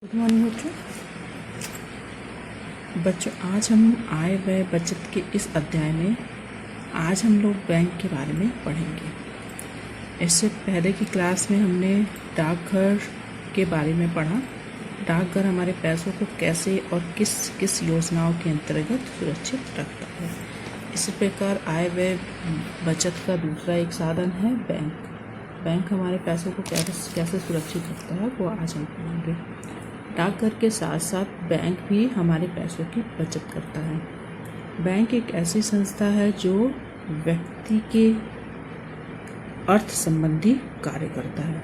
Good morning बच्चों। आज हम आय व्यय बचत के इस अध्याय में आज हम लोग बैंक के बारे में पढ़ेंगे। इससे पहले की क्लास में हमने डाकघर के बारे में पढ़ा। डाकघर हमारे पैसों को कैसे और किस किस योजनाओं के अंतर्गत सुरक्षित रखता है। इसी प्रकार आय व्यय बचत का दूसरा एक साधन है बैंक। बैंक हमारे पैसों को कैसे सुरक्षित रखता है वो आज हम पढ़ेंगे। डाकघर के साथ साथ बैंक भी हमारे पैसों की बचत करता है। बैंक एक ऐसी संस्था है जो व्यक्ति के अर्थ संबंधी कार्य करता है।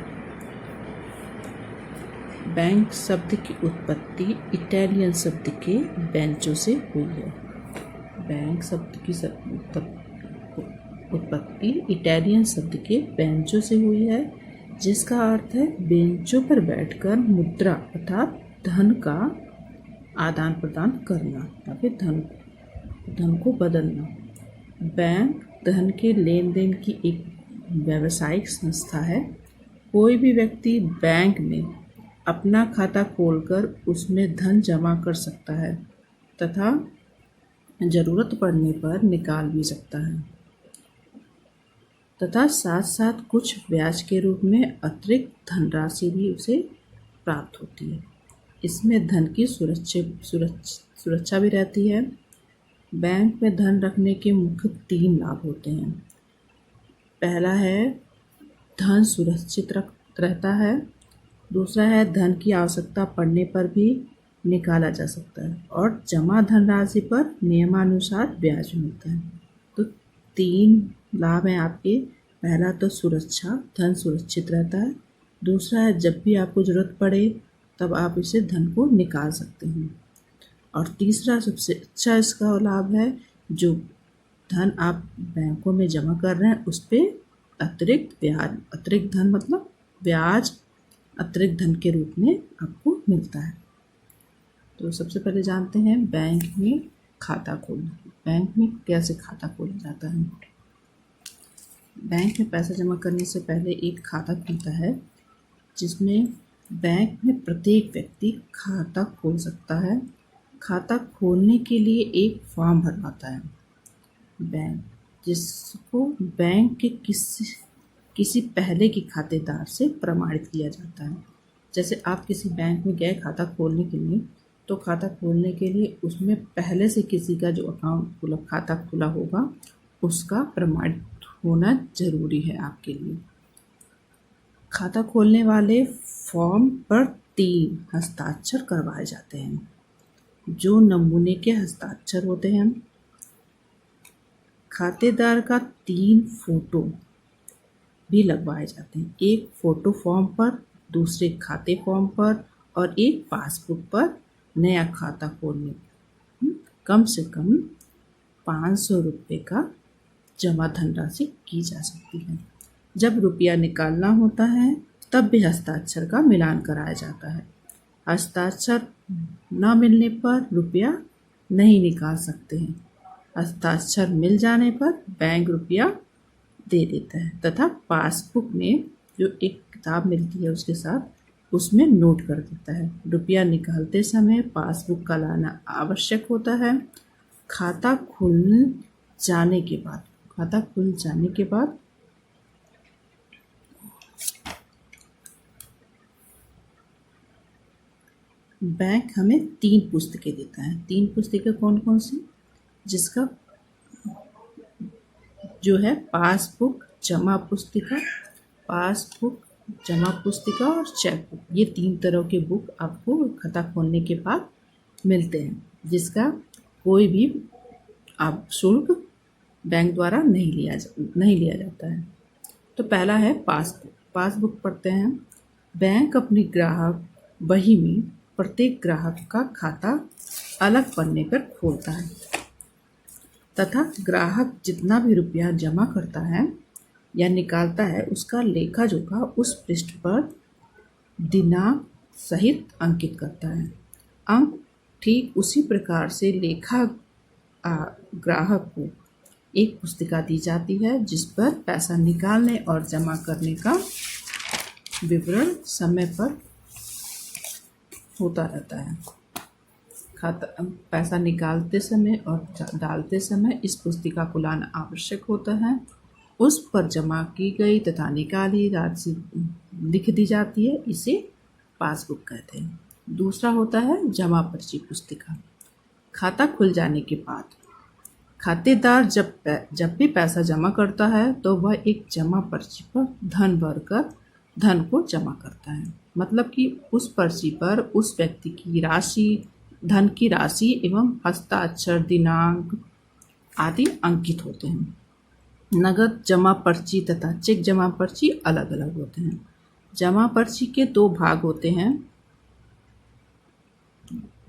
बैंक शब्द की उत्पत्ति इटालियन शब्द के बेंचो से हुई है। बैंक शब्द की उत्पत्ति इटालियन शब्द के बेंचो से हुई है, जिसका अर्थ है बेंचों पर बैठकर मुद्रा अर्थात धन का आदान प्रदान करना या फिर धन को बदलना। बैंक धन के लेन देन की एक व्यावसायिक संस्था है। कोई भी व्यक्ति बैंक में अपना खाता खोलकर उसमें धन जमा कर सकता है तथा ज़रूरत पड़ने पर निकाल भी सकता है तथा साथ साथ कुछ ब्याज के रूप में अतिरिक्त धनराशि भी उसे प्राप्त होती है। इसमें धन की सुरक्षा भी रहती है। बैंक में धन रखने के मुख्य 3 लाभ होते हैं। पहला है धन सुरक्षित रहता है। दूसरा है धन की आवश्यकता पड़ने पर भी निकाला जा सकता है और जमा धनराशि पर नियमानुसार ब्याज मिलता है। तो 3 लाभ हैं आपके। पहला तो सुरक्षा, धन सुरक्षित रहता है। दूसरा है जब भी आपको ज़रूरत पड़े तब आप इसे धन को निकाल सकते हैं। और तीसरा सबसे अच्छा इसका लाभ है, जो धन आप बैंकों में जमा कर रहे हैं उस पर अतिरिक्त ब्याज, अतिरिक्त धन मतलब ब्याज अतिरिक्त धन के रूप में आपको मिलता है। तो सबसे पहले जानते हैं बैंक में खाता खोलना। बैंक में कैसे खाता खोला जाता है। बैंक में पैसा जमा करने से पहले एक खाता खुलता है, जिसमें बैंक में प्रत्येक व्यक्ति खाता खोल सकता है। खाता खोलने के लिए एक फॉर्म भरवाता है बैंक, जिसको बैंक के किसी पहले के खातेदार से प्रमाणित किया जाता है। जैसे आप किसी बैंक में गए खाता खोलने के लिए, तो खाता खोलने के लिए उसमें पहले से किसी का जो खाता खुला होगा उसका प्रमाणित होना जरूरी है आपके लिए। खाता खोलने वाले फॉर्म पर 3 हस्ताक्षर करवाए जाते हैं, जो नमूने के हस्ताक्षर होते हैं। खातेदार का 3 फोटो भी लगवाए जाते हैं। एक फोटो फॉर्म पर, दूसरे खाते फॉर्म पर और एक पासबुक पर। नया खाता खोलने कम से कम 500 रुपये का जमा धनराशि की जा सकती है। जब रुपया निकालना होता है तब भी हस्ताक्षर का मिलान कराया जाता है। हस्ताक्षर न मिलने पर रुपया नहीं निकाल सकते हैं। हस्ताक्षर मिल जाने पर बैंक रुपया दे देता है तथा पासबुक में जो एक किताब मिलती है उसके साथ उसमें नोट कर देता है। रुपया निकालते समय पासबुक का लाना आवश्यक होता है। खाता खुल जाने के बाद बैंक हमें 3 पुस्तकें देता है। 3 पुस्तकें कौन कौन सी, जिसका जो है पासबुक जमा पुस्तिका और चेक बुक। ये 3 तरह के बुक आपको खाता खोलने के बाद मिलते हैं, जिसका कोई भी आप शुल्क बैंक द्वारा नहीं लिया जाता है। तो पहला है पासबुक पढ़ते हैं। बैंक अपनी ग्राहक बही में प्रत्येक ग्राहक का खाता अलग पन्ने पर खोलता है तथा ग्राहक जितना भी रुपया जमा करता है या निकालता है उसका लेखा जोखा उस पृष्ठ पर दिनांक सहित अंकित करता है। अंक ठीक उसी प्रकार से ग्राहक को एक पुस्तिका दी जाती है, जिस पर पैसा निकालने और जमा करने का विवरण समय पर होता रहता है। खाता पैसा निकालते समय और डालते समय इस पुस्तिका को लाना आवश्यक होता है। उस पर जमा की गई तथा निकाली राशि लिख दी जाती है, इसे पासबुक कहते हैं। दूसरा होता है जमा पर्ची पुस्तिका। खाता खुल जाने के बाद खातेदार जब भी पैसा जमा करता है तो वह एक जमा पर्ची पर धन भरकर धन को जमा करता है। मतलब कि उस पर्ची पर उस व्यक्ति की राशि, धन की राशि एवं हस्ताक्षर, दिनांक आदि अंकित होते हैं। नगद जमा पर्ची तथा चेक जमा पर्ची अलग अलग होते हैं। जमा पर्ची के दो भाग होते हैं।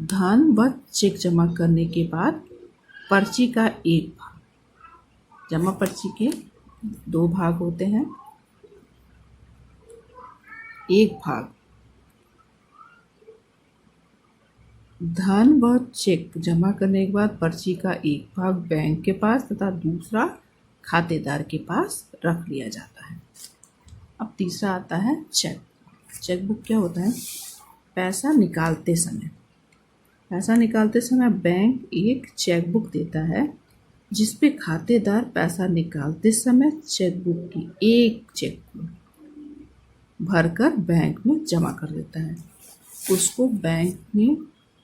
धन व चेक जमा करने के बाद पर्ची का एक भाग। जमा पर्ची के दो भाग होते हैं। एक भाग धन व चेक जमा करने के बाद पर्ची का एक भाग बैंक के पास तथा दूसरा खातेदार के पास रख लिया जाता है। अब तीसरा आता है चेक। चेकबुक क्या होता है? पैसा निकालते समय बैंक एक चेकबुक देता है जिस पे खातेदार पैसा निकालते समय चेकबुक की एक चेक को भरकर बैंक में जमा कर देता है। उसको बैंक में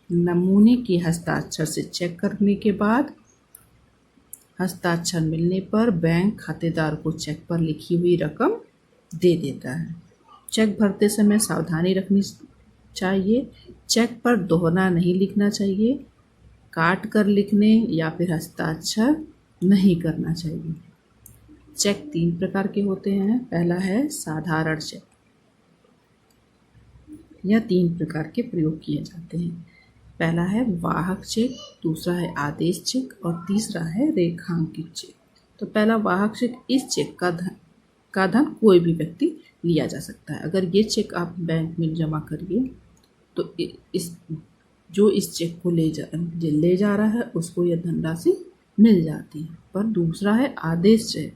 नमूने के हस्ताक्षर से चेक करने के बाद हस्ताक्षर मिलने पर बैंक खातेदार को चेक पर लिखी हुई रकम दे देता है। चेक भरते समय सावधानी रखनी चाहिए। चेक पर दोहरा नहीं लिखना चाहिए। काट कर लिखने या फिर हस्ताक्षर नहीं करना चाहिए। चेक 3 प्रकार के होते हैं। पहला है साधारण चेक। यह 3 प्रकार के प्रयोग किए जाते हैं। पहला है वाहक चेक, दूसरा है आदेश चेक और तीसरा है रेखांकित चेक। तो पहला वाहक चेक, इस चेक का धन कोई भी व्यक्ति लिया जा सकता है। अगर ये चेक आप बैंक में जमा करिए तो इस चेक को ले जा रहा है उसको यह धनराशि मिल जाती है। पर दूसरा है आदेश चेक।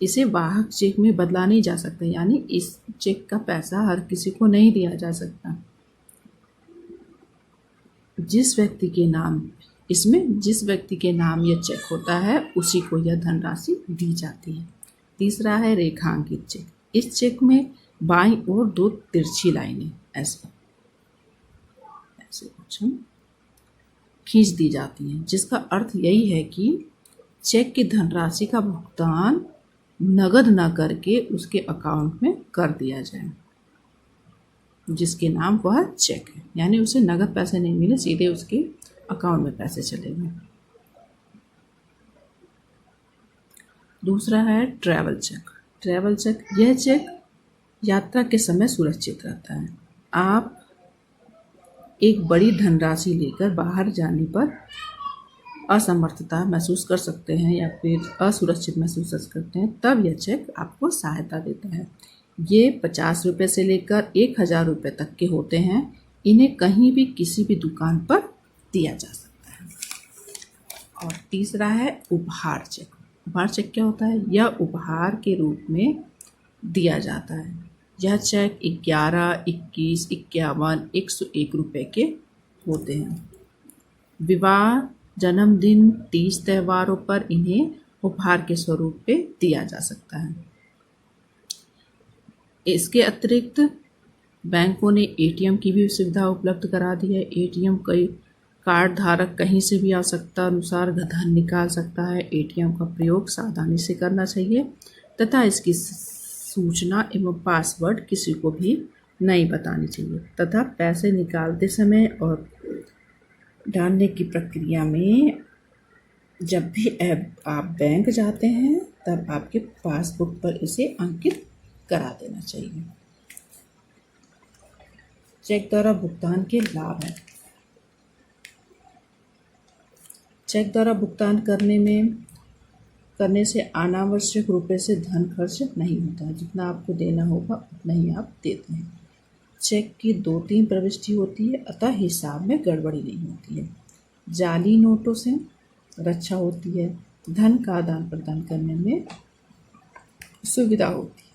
इसे वाहक चेक में बदला नहीं जा सकता, यानी इस चेक का पैसा हर किसी को नहीं दिया जा सकता। जिस व्यक्ति के नाम यह चेक होता है उसी को यह धनराशि दी जाती है। तीसरा है रेखांकित चेक। इस चेक में बाईं ओर 2 तिरछी लाइनें ऐसे कुछ खींच दी जाती हैं, जिसका अर्थ यही है कि चेक की धनराशि का भुगतान नगद न करके उसके अकाउंट में कर दिया जाए जिसके नाम वह चेक है, यानी उसे नगद पैसे नहीं मिले, सीधे उसके अकाउंट में पैसे चले गए। दूसरा है ट्रैवल चेक। यह चेक यात्रा के समय सुरक्षित रहता है। आप एक बड़ी धनराशि लेकर बाहर जाने पर असमर्थता महसूस कर सकते हैं या फिर असुरक्षित महसूस करते हैं, तब यह चेक आपको सहायता देता है। ये 50 रुपये से लेकर 1000 रुपये तक के होते हैं। इन्हें कहीं भी किसी भी दुकान पर दिया जा सकता है। और तीसरा है उपहार चेक। उपहार चेक क्या होता है? यह उपहार के रूप में दिया जाता है। यह चेक 11, 21, 51, 101 रुपये के होते हैं। विवाह, जन्मदिन, तीज त्योहारों पर इन्हें उपहार के स्वरूप पे दिया जा सकता है। इसके अतिरिक्त बैंकों ने एटीएम की भी सुविधा उपलब्ध करा दी है। एटीएम कई कार्ड धारक कहीं से भी आवश्यकता अनुसार धन निकाल सकता है। एटीएम का प्रयोग सावधानी से करना चाहिए तथा इसकी सूचना एवं पासवर्ड किसी को भी नहीं बतानी चाहिए तथा पैसे निकालते समय और डालने की प्रक्रिया में जब भी आप बैंक जाते हैं तब आपके पासबुक पर इसे अंकित करा देना चाहिए। चेक द्वारा भुगतान के लाभ हैं। चेक द्वारा भुगतान करने से अनावश्यक रुपए से धन खर्च नहीं होता है। जितना आपको देना होगा उतना ही आप देते हैं। चेक की 2-3 प्रविष्टि होती है, अतः हिसाब में गड़बड़ी नहीं होती है। जाली नोटों से रक्षा होती है। धन का आदान प्रदान करने में सुविधा होती है।